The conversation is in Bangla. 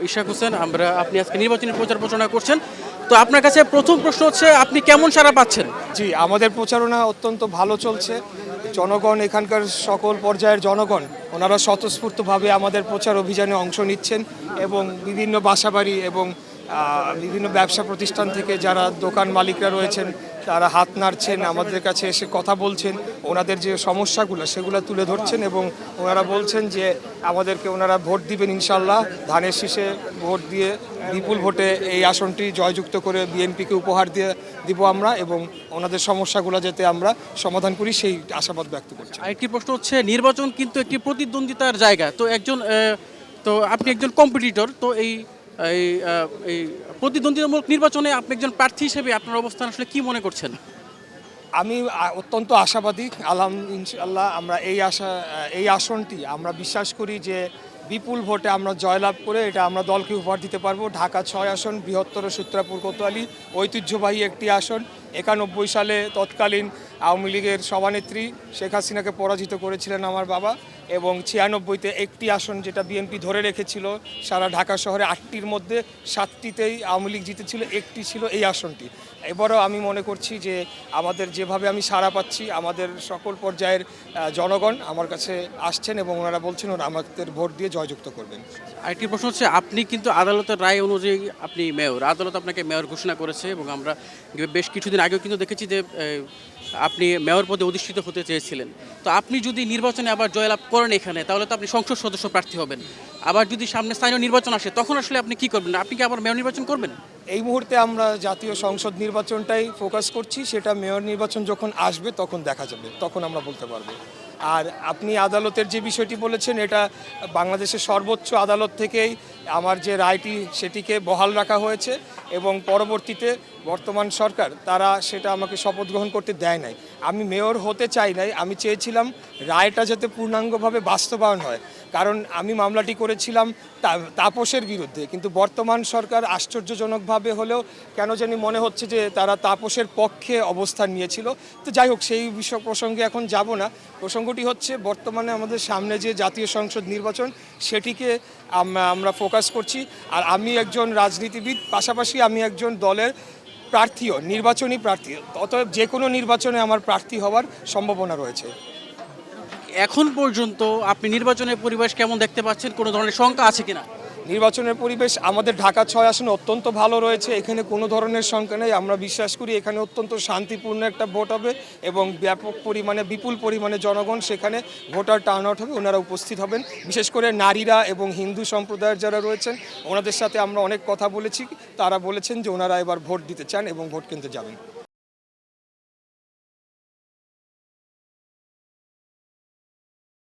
ইশাক হোসেন, আপনি আজকে নির্বাচনী প্রচার প্রচারণা করছেন, তো আপনার কাছে প্রথম প্রশ্ন হচ্ছে আপনি কেমন সাড়া পাচ্ছেন? জি, আমাদের প্রচারণা অত্যন্ত ভালো চলছে। জনগণ, এখানকার সকল পর্যায়ের জনগণ ওনারা স্বতঃস্ফূর্তভাবে আমাদের প্রচার অভিযানে অংশ নিচ্ছেন এবং বিভিন্ন বাসাবাড়ি এবং বিভিন্ন ব্যবসা প্রতিষ্ঠান থেকে যারা দোকান মালিকরা রয়েছেন তারা হাত নাড়ছেন, আমাদের কাছে এসে কথা বলছেন, ওনাদের যে সমস্যাগুলো সেগুলো তুলে ধরছেন এবং ওনারা বলছেন যে আমাদেরকে ওনারা ভোট দিবেন ইনশাল্লাহ, ধানের শীষে ভোট দিয়ে বিপুল ভোটে এই আসনটি জয়যুক্ত করে বিএনপিকে উপহার দিব আমরা এবং ওনাদের সমস্যাগুলো যাতে আমরা সমাধান করি সেই আশাবাদ ব্যক্ত করছি। আরেকটি প্রশ্ন হচ্ছে নির্বাচন কিন্তু একটি প্রতিদ্বন্দ্বিতার জায়গা, তো তো আপনি একজন কম্পিটিটর, তো এই এই প্রতিদ্বন্দ্বিতামূলক নির্বাচনে আপনি একজন প্রার্থী হিসেবে আপনার অবস্থান আসলে কি মনে করছেন? আমি অত্যন্ত আশাবাদী, ইনশাআল্লাহ আমরা এই আসনটি আমরা বিশ্বাস করি যে বিপুল ভোটে আমরা জয়লাভ করে এটা আমরা দলকে উপহার দিতে পারবো। ঢাকা ৬ আসন, বৃহত্তর সূত্রাপুর কোতোয়ালি, ঐতিহ্যবাহী একটি আসন। ৯১ সালে তৎকালীন আওয়ামী লীগের সভানেত্রী শেখ হাসিনাকে পরাজিত করেছিলেন আমার বাবা, এবং ৯৬-তে একটি আসন যেটা বিএনপি ধরে রেখেছিল সারা ঢাকা শহরে ৮টির মধ্যে ৭টিতেই আওয়ামী লীগ জিতেছিল, একটি ছিল এই আসনটি। এবারও আমি মনে করছি যে আমাদের যেভাবে আমি সাড়া পাচ্ছি, আমাদের সকল পর্যায়ের জনগণ আমার কাছে আসছেন এবং ওনারা বলছেন ওরা আমাদের ভোট দিয়ে জয়যুক্ত করবেন। আরেকটি প্রশ্ন হচ্ছে আপনি কিন্তু আদালতের রায় অনুযায়ী আপনি মেয়র, আদালত আপনাকে মেয়র ঘোষণা করেছে এবং আমরা বেশ কিছুদিন আগেও কিন্তু দেখেছি যে আপনি মেয়র পদে অধিষ্ঠিত হতে চেয়েছিলেন। তো আপনি যদি নির্বাচনে আবার জয়লাভ করেন এখানে, তাহলে তো আপনি সংসদ সদস্য প্রার্থী হবেন। আবার যদি সামনে স্থানীয় নির্বাচন আসে তখন আসলে আপনি কি করবেন? আপনি কি আবার মেয়র নির্বাচন করবেন? এই মুহূর্তে আমরা জাতীয় সংসদ নির্বাচনটাই ফোকাস করছি, সেটা মেয়র নির্বাচন যখন আসবে তখন দেখা যাবে, তখন আমরা বলতে পারবো। আর আপনি আদালতের যে বিষয়টি বলেছেন, এটা বাংলাদেশের সর্বোচ্চ আদালত থেকেই আমার যে রায়টি সেটিকে বহাল রাখা হয়েছে এবং পরবর্তীতে বর্তমান সরকার তারা সেটা আমাকে শপথ গ্রহণ করতে দেয় নাই। আমি মেয়র হতে চাই নাই, আমি চেয়েছিলাম রায়টা যাতে পূর্ণাঙ্গভাবে বাস্তবায়ন হয়, কারণ আমি মামলাটি করেছিলাম তাপসের বিরুদ্ধে, কিন্তু বর্তমান সরকার আশ্চর্যজনকভাবে হলেও কেন জানি মনে হচ্ছে যে তারা তাপসের পক্ষে অবস্থান নিয়েছিল। তো যাই হোক, সেই বিষয় প্রসঙ্গে এখন যাব না। প্রসঙ্গটি হচ্ছে বর্তমানে আমাদের সামনে যে জাতীয় সংসদ নির্বাচন সেটিকে আমরা ফোকাস করছি। আর আমি একজন রাজনীতিবিদ, পাশাপাশি আমি একজন দলের প্রার্থীও, নির্বাচনী প্রার্থী, অতএব যে কোনো নির্বাচনে আমার প্রার্থী হওয়ার সম্ভাবনা রয়েছে। এখন পর্যন্ত আপনি নির্বাচনের পরিবেশ কেমন দেখতে পাচ্ছেন? কোনো ধরনের শঙ্কা আছে কিনা? নির্বাচনের পরিবেশ আমাদের ঢাকা ৬ আসনে অত্যন্ত ভালো রয়েছে, এখানে কোনো ধরনের শঙ্কা নেই। আমরা বিশ্বাস করি এখানে অত্যন্ত শান্তিপূর্ণ একটা ভোট হবে এবং ব্যাপক পরিমাণে, বিপুল পরিমাণে জনগণ সেখানে ভোটার টার্ন আউট হবে, ওনারা উপস্থিত হবেন। বিশেষ করে নারীরা এবং হিন্দু সম্প্রদায়ের যারা রয়েছেন ওনাদের সাথে আমরা অনেক কথা বলেছি, তারা বলেছেন যে ওনারা এবার ভোট দিতে চান এবং ভোট কেন্দ্রে যাবেন।